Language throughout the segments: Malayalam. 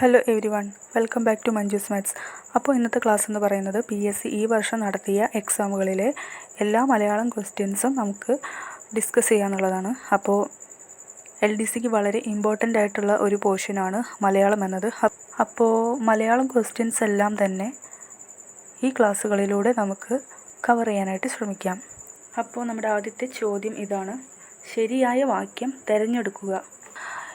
Hello everyone, welcome back to Manju's maths. അപ്പോൾ ഇന്നത്തെ ക്ലാസ് എന്ന് പറയുന്നത് PSC ഈ വർഷം നടത്തിയ എക്സാമുകളിലെ എല്ലാ മലയാളം ക്വസ്റ്റ്യൻസും നമുക്ക് ഡിസ്കസ് ചെയ്യാന്നുള്ളതാണ്. അപ്പോൾ LDCക്ക് വളരെ ഇമ്പോർട്ടൻ്റ് ആയിട്ടുള്ള ഒരു പോർഷനാണ് മലയാളം എന്നത്. അപ്പോൾ മലയാളം ക്വസ്റ്റ്യൻസ് എല്ലാം തന്നെ ഈ ക്ലാസ്സുകളിലൂടെ നമുക്ക് കവർ ചെയ്യാനായിട്ട് ശ്രമിക്കാം. അപ്പോൾ നമ്മുടെ ആദ്യത്തെ ചോദ്യം ഇതാണ്: ശരിയായ വാക്യം തിരഞ്ഞെടുക്കുക.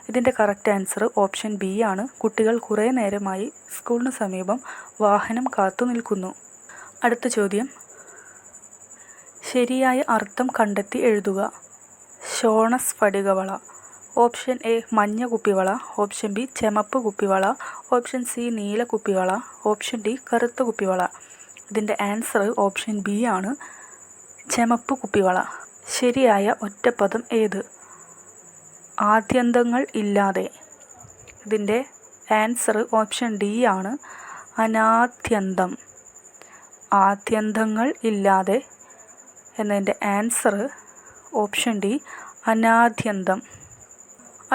ഇതിൻ്റെ കറക്റ്റ് ആൻസർ ഓപ്ഷൻ ബി ആണ്. കുട്ടികൾ കുറേ നേരമായി സ്കൂളിന് സമീപം വാഹനം കാത്തു നിൽക്കുന്നു. അടുത്ത ചോദ്യം: ശരിയായ അർത്ഥം കണ്ടെത്തി എഴുതുക. ശോണസ്ഫടികവള. ഓപ്ഷൻ എ മഞ്ഞ കുപ്പിവള, ഓപ്ഷൻ ബി ചെമപ്പ് കുപ്പിവള, ഓപ്ഷൻ സി നീല കുപ്പിവള, ഓപ്ഷൻ ഡി കറുത്ത കുപ്പിവള. ഇതിൻ്റെ ആൻസർ ഓപ്ഷൻ ബി ആണ്, ചെമപ്പ് കുപ്പിവള. ശരിയായ ഒറ്റപ്പദം ഏത്? ആദ്യന്തങ്ങൾ ഇല്ലാതെ. ഇതിൻ്റെ ആൻസർ ഓപ്ഷൻ ഡി ആണ്, അനാദ്യന്തം. ആദ്യന്തങ്ങൾ ഇല്ലാതെ എന്നതിൻ്റെ ആൻസർ ഓപ്ഷൻ ഡി, അനാദ്യന്തം.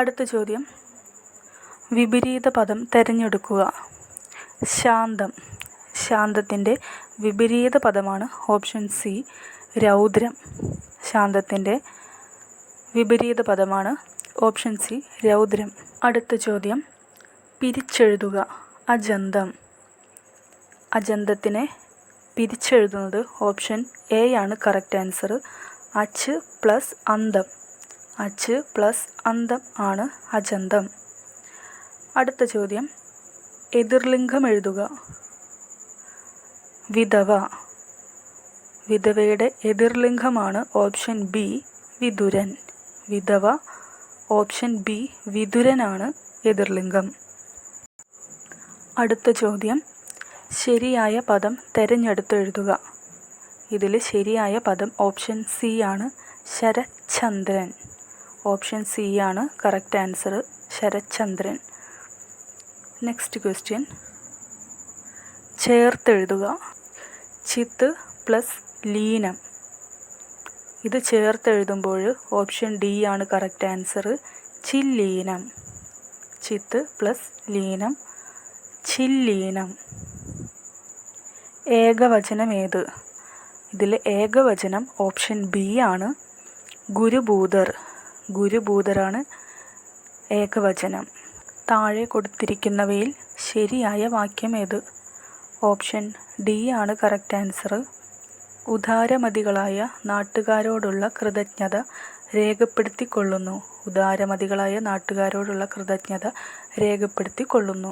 അടുത്ത ചോദ്യം: വിപരീത പദം തിരഞ്ഞെടുക്കുക. ശാന്തം. ശാന്തത്തിൻ്റെ വിപരീത പദമാണ് ഓപ്ഷൻ സി, രൗദ്രം. ശാന്തത്തിൻ്റെ വിപരീത പദമാണ് ഓപ്ഷൻ സി, രൗദ്രം. അടുത്ത ചോദ്യം: പിരിച്ചെഴുതുക. അജന്തം. അജന്തത്തിനെ പിരിച്ചെഴുതുന്നത് ഓപ്ഷൻ എ ആണ് കറക്റ്റ് ആൻസർ, അച്ച് പ്ലസ് അന്തം. അച്ച് പ്ലസ് അന്തം ആണ് അജന്തം. അടുത്ത ചോദ്യം: എതിർലിംഗം എഴുതുക. വിധവ. വിധവയുടെ എതിർലിംഗമാണ് ഓപ്ഷൻ ബി, വിതുരൻ. വിധവ ഓപ്ഷൻ ബി, വിതുരനാണ് എതിർലിംഗം. അടുത്ത ചോദ്യം: ശരിയായ പദം തിരഞ്ഞെടുത്തെഴുതുക. ഇതിൽ ശരിയായ പദം ഓപ്ഷൻ സി ആണ്, ശരത്ചന്ദ്രൻ. ഓപ്ഷൻ സി ആണ് correct answer, Sharathchandran. Next question: ചേർത്തെഴുതുക. ചിത്ത് പ്ലസ് ലീനം. ഇത് ചേർത്തെഴുതുമ്പോൾ ഓപ്ഷൻ ഡി ആണ് കറക്റ്റ് ആൻസർ, ചില്ലീനം. ചിത്ത് പ്ലസ് ലീനം, ചില്ലീനം. ഏകവചനം ഏത്? ഇതിൽ ഏകവചനം ഓപ്ഷൻ ബി ആണ്, ഗുരുഭൂതർ. ഗുരുഭൂതരാണ് ഏകവചനം. താഴെ കൊടുത്തിരിക്കുന്നവയിൽ ശരിയായ വാക്യം ഏത്? ഓപ്ഷൻ ഡി ആണ് കറക്റ്റ് ആൻസർ, ഉദാരമതികളായ നാട്ടുകാരോടുള്ള കൃതജ്ഞത രേഖപ്പെടുത്തിക്കൊള്ളുന്നു. ഉദാരമതികളായ നാട്ടുകാരോടുള്ള കൃതജ്ഞത രേഖപ്പെടുത്തിക്കൊള്ളുന്നു.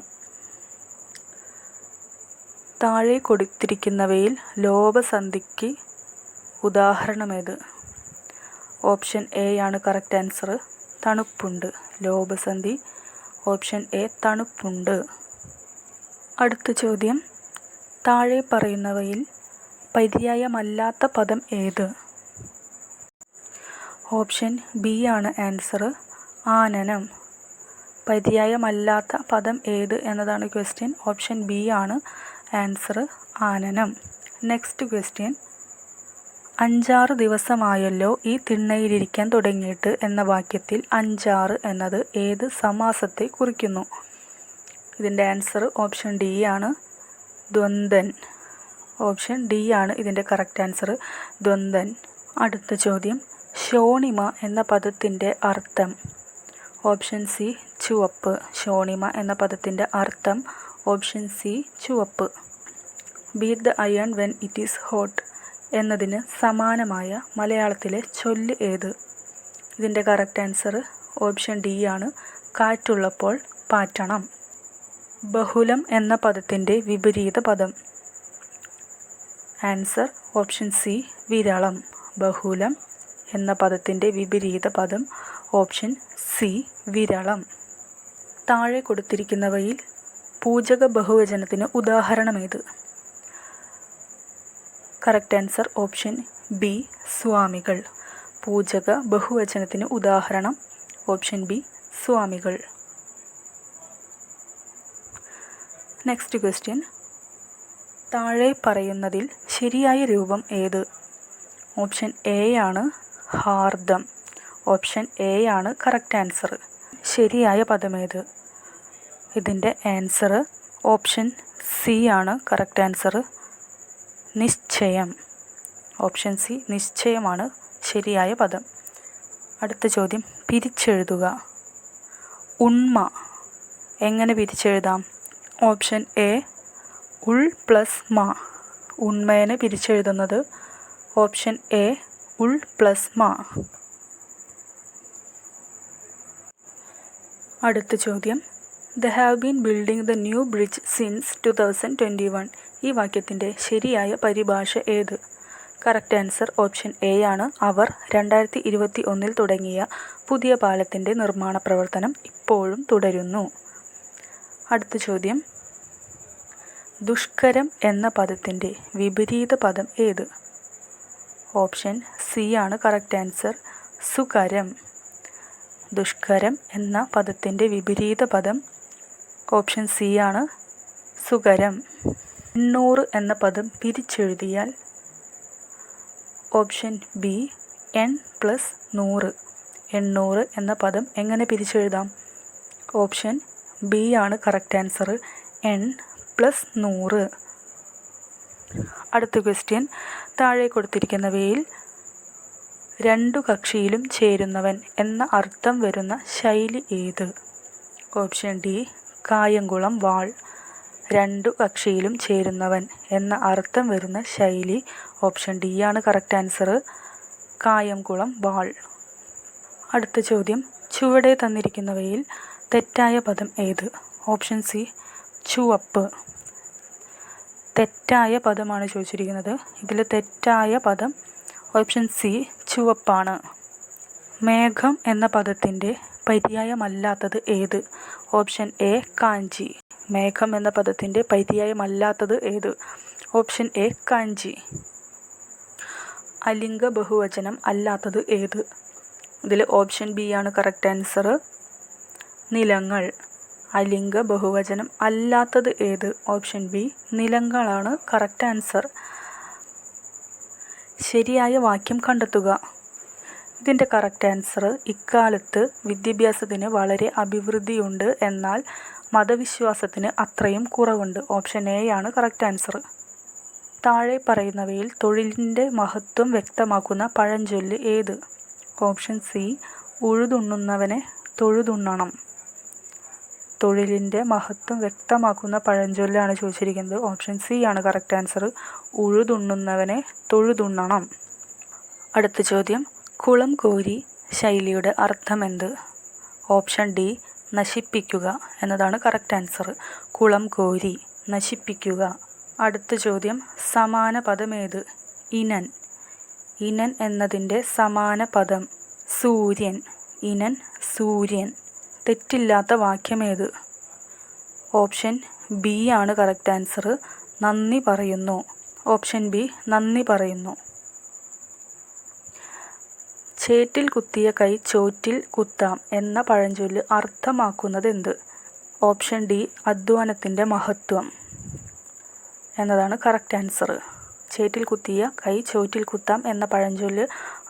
താഴെ കൊടുത്തിരിക്കുന്നവയിൽ ലോഭസന്ധിക്ക് ഉദാഹരണമേത്? ഓപ്ഷൻ എ ആണ് കറക്റ്റ് ആൻസർ, തണുപ്പുണ്ട്. ലോഭസന്ധി ഓപ്ഷൻ എ, തണുപ്പുണ്ട്. അടുത്ത ചോദ്യം: താഴെ പറയുന്നവയിൽ പര്യായമല്ലാത്ത പദം ഏത്? ഓപ്ഷൻ ബി ആണ് ആൻസർ, ആനനം. പര്യായമല്ലാത്ത പദം ഏത് എന്നതാണ് ക്വസ്റ്റ്യൻ. ഓപ്ഷൻ ബി ആണ് ആൻസർ, ആനനം. നെക്സ്റ്റ് ക്വസ്റ്റ്യൻ: 5-6 ദിവസമായല്ലോ ഈ തിണ്ണയിലിരിക്കാൻ തുടങ്ങിയിട്ട് എന്ന വാക്യത്തിൽ 5-6 എന്നത് ഏത് സമാസത്തെ കുറിക്കുന്നു? ഇതിൻ്റെ ആൻസർ ഓപ്ഷൻ ഡി ആണ്, ദ്വന്ദ്വൻ. ഓപ്ഷൻ ഡി ആണ് ഇതിൻ്റെ കറക്റ്റ് ആൻസർ, ദ്വന്ദ്വൻ. അടുത്ത ചോദ്യം: ശോണിമ എന്ന പദത്തിൻ്റെ അർത്ഥം? ഓപ്ഷൻ സി, ചുവപ്പ്. ശോണിമ എന്ന പദത്തിൻ്റെ അർത്ഥം ഓപ്ഷൻ സി, ചുവപ്പ്. Beat the iron when it is hot എന്നതിന് സമാനമായ മലയാളത്തിലെ ചൊല്ല് ഏത്? ഇതിൻ്റെ കറക്റ്റ് ആൻസർ ഓപ്ഷൻ ഡി ആണ്, കാറ്റുള്ളപ്പോൾ പാറ്റണം. ബഹുലം എന്ന പദത്തിൻ്റെ വിപരീത പദം? ആൻസർ ഓപ്ഷൻ സി, വിരളം. ബഹുലം എന്ന പദത്തിൻ്റെ വിപരീത പദം ഓപ്ഷൻ സി, വിരളം. താഴെ കൊടുത്തിരിക്കുന്നവയിൽ പൂജക ബഹുവചനത്തിന് ഉദാഹരണമേത്? കറക്റ്റ് ആൻസർ ഓപ്ഷൻ ബി, സ്വാമികൾ. പൂജക ബഹുവചനത്തിന് ഉദാഹരണം ഓപ്ഷൻ ബി, സ്വാമികൾ. നെക്സ്റ്റ് ക്വസ്റ്റ്യൻ: താഴെ പറയുന്നതിൽ ശരിയായ രൂപം ഏത്? ഓപ്ഷൻ എ ആണ്, ഹാർദം. ഓപ്ഷൻ എ ആണ് കറക്റ്റ് ആൻസർ. ശരിയായ പദമേത്? ഇതിൻ്റെ ആൻസർ ഓപ്ഷൻ സി ആണ് കറക്റ്റ് ആൻസർ. നിശ്ചയം. ഓപ്ഷൻ സി നിശ്ചയമാണ് ശരിയായ പദം. അടുത്ത ചോദ്യം, പിരിച്ചെഴുതുക. ഉണ്മ എങ്ങനെ പിരിച്ചെഴുതാം? ഓപ്ഷൻ എ ഉൾ പ്ലസ് മ. ഉണ്മേനെ പിരിച്ചെഴുതുന്നത് ഓപ്ഷൻ എ ഉൾ പ്ലസ് മ. അടുത്ത ചോദ്യം, they have been building the new bridge since 2021. ഈ വാക്യത്തിൻ്റെ ശരിയായ പരിഭാഷ ഏത്? കറക്റ്റ് ആൻസർ ഓപ്ഷൻ എ ആണ്. അവർ 2021 തുടങ്ങിയ പുതിയ പാലത്തിൻ്റെ നിർമ്മാണ പ്രവർത്തനം ഇപ്പോഴും തുടരുന്നു. അടുത്ത ചോദ്യം, ദുഷ്കരം എന്ന പദത്തിൻ്റെ വിപരീത പദം ഏത്? ഓപ്ഷൻ സി ആണ് കറക്റ്റ് ആൻസർ. സുകരം. ദുഷ്കരം എന്ന പദത്തിൻ്റെ വിപരീത പദം ഓപ്ഷൻ സി ആണ് സുകരം. 800 എന്ന പദം പിരിച്ചെഴുതിയാൽ ഓപ്ഷൻ ബി എൺ പ്ലസ് 100. 800 എന്ന പദം എങ്ങനെ പിരിച്ചെഴുതാം? ഓപ്ഷൻ ബി ആണ് കറക്റ്റ് ആൻസർ. എൺ പ്ലസ് 100. അടുത്ത ക്വസ്റ്റ്യൻ, താഴെ കൊടുത്തിരിക്കുന്നവയിൽ രണ്ടു കക്ഷിയിലും ചേരുന്നവൻ എന്ന അർത്ഥം വരുന്ന ശൈലി ഏത്? ഓപ്ഷൻ ഡി കായംകുളം വാൾ. രണ്ടു കക്ഷിയിലും ചേരുന്നവൻ എന്ന അർത്ഥം വരുന്ന ശൈലി ഓപ്ഷൻ ഡി ആണ് കറക്റ്റ് ആൻസർ. കായംകുളം വാൾ. അടുത്ത ചോദ്യം, ചുവടെ തന്നിരിക്കുന്നവയിൽ തെറ്റായ പദം ഏത്? ഓപ്ഷൻ സി ചുവപ്പ്. തെറ്റായ പദമാണ് ചോദിച്ചിരിക്കുന്നത്. ഇതിൽ തെറ്റായ പദം ഓപ്ഷൻ സി ചുവപ്പാണ്. മേഘം എന്ന പദത്തിൻ്റെ പര്യായമല്ലാത്തത് ഏത്? ഓപ്ഷൻ എ കാഞ്ചി. മേഘം എന്ന പദത്തിൻ്റെ പര്യായമല്ലാത്തത് ഏത്? ഓപ്ഷൻ എ കാഞ്ചി. അലിംഗ ബഹുവചനം അല്ലാത്തത് ഏത്? ഇതിൽ ഓപ്ഷൻ ബി ആണ് കറക്റ്റ് ആൻസർ. നിലങ്ങൾ. അലിംഗ ബഹുവചനം അല്ലാത്തത് ഏത്? ഓപ്ഷൻ ബി നിലങ്ങളാണ് കറക്റ്റ് ആൻസർ. ശരിയായ വാക്യം കണ്ടെത്തുക. ഇതിൻ്റെ കറക്റ്റ് ആൻസർ, ഇക്കാലത്ത് വിദ്യാഭ്യാസത്തിന് വളരെ അഭിവൃദ്ധിയുണ്ട്, എന്നാൽ മതവിശ്വാസത്തിന് അത്രയും കുറവുണ്ട്. ഓപ്ഷൻ എ ആണ് കറക്റ്റ് ആൻസർ. താഴെ പറയുന്നവയിൽ തൊഴിലിൻ്റെ മഹത്വം വ്യക്തമാക്കുന്ന പഴഞ്ചൊല്ല് ഏത്? Option C ഉഴുതുണ്ണുന്നവനെ തൊഴുതുണ്ണണം. തൊഴിലിൻ്റെ മഹത്വം വ്യക്തമാക്കുന്ന പഴഞ്ചൊല്ലാണ് ചോദിച്ചിരിക്കുന്നത്. ഓപ്ഷൻ സി ആണ് കറക്റ്റ് ആൻസർ. ഉഴുതുണ്ണുന്നവനെ തൊഴുതുണ്ണണം. അടുത്ത ചോദ്യം, കുളം കോരി ശൈലിയുടെ അർത്ഥമെന്ത്? ഓപ്ഷൻ ഡി നശിപ്പിക്കുക എന്നതാണ് കറക്റ്റ് ആൻസർ. കുളം കോരി നശിപ്പിക്കുക. അടുത്ത ചോദ്യം, സമാന പദമേത്? ഇനൻ. ഇനൻ എന്നതിൻ്റെ സമാന പദം സൂര്യൻ. ഇനൻ സൂര്യൻ. തെറ്റില്ലാത്ത വാക്യമേത്? ഓപ്ഷൻ ബി ആണ് കറക്റ്റ് ആൻസർ. നന്ദി പറയുന്നു. ഓപ്ഷൻ ബി നന്ദി പറയുന്നു. ചേറ്റിൽ കുത്തിയ കൈ ചോറ്റിൽ കുത്താം എന്ന പഴഞ്ചൊല്ല് അർത്ഥമാക്കുന്നത് എന്ത്? ഓപ്ഷൻ ഡി അധ്വാനത്തിൻ്റെ മഹത്വം എന്നതാണ് കറക്റ്റ് ആൻസർ. ചേറ്റിൽ കുത്തിയ കൈ ചോറ്റിൽ കുത്താം എന്ന പഴഞ്ചൊല്ല്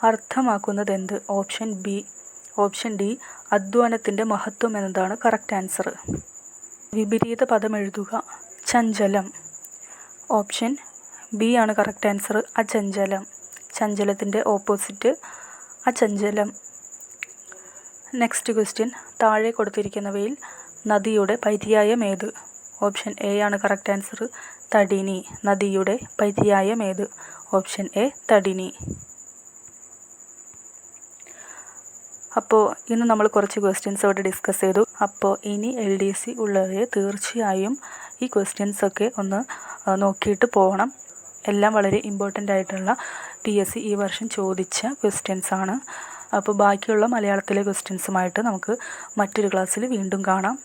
അർത്ഥമാക്കുന്നത് എന്ത്? ഓപ്ഷൻ ഡി അധ്വാനത്തിൻ്റെ മഹത്വം എന്നതാണ് കറക്റ്റ് ആൻസർ. വിപരീത പദം എഴുതുക. ചഞ്ചലം. ഓപ്ഷൻ ബി ആണ് കറക്റ്റ് ആൻസർ. അചഞ്ചലം. ചഞ്ചലത്തിൻ്റെ ഓപ്പോസിറ്റ് അചഞ്ചലം. നെക്സ്റ്റ് ക്വസ്റ്റ്യൻ, താഴെ കൊടുത്തിരിക്കുന്നവയിൽ നദിയുടെ പര്യായം ഏത്? ഓപ്ഷൻ എ ആണ് കറക്റ്റ് ആൻസർ. തടിനി. നദിയുടെ പര്യായം ഏത്? ഓപ്ഷൻ എ തടിനി. അപ്പോൾ ഇന്ന് നമ്മൾ കുറച്ച് ക്വസ്റ്റ്യൻസ് അവിടെ ഡിസ്കസ് ചെയ്തു. അപ്പോൾ ഇനി LDC ഉള്ളവരെ തീർച്ചയായും ഈ ക്വസ്റ്റ്യൻസൊക്കെ ഒന്ന് നോക്കിയിട്ട് പോകണം. എല്ലാം വളരെ ഇമ്പോർട്ടൻ്റ് ആയിട്ടുള്ള PSC ഈ വർഷം ചോദിച്ച ക്വസ്റ്റ്യൻസാണ്. അപ്പോൾ ബാക്കിയുള്ള മലയാളത്തിലെ ക്വസ്റ്റ്യൻസുമായിട്ട് നമുക്ക് മറ്റൊരു ക്ലാസ്സിൽ വീണ്ടും കാണാം.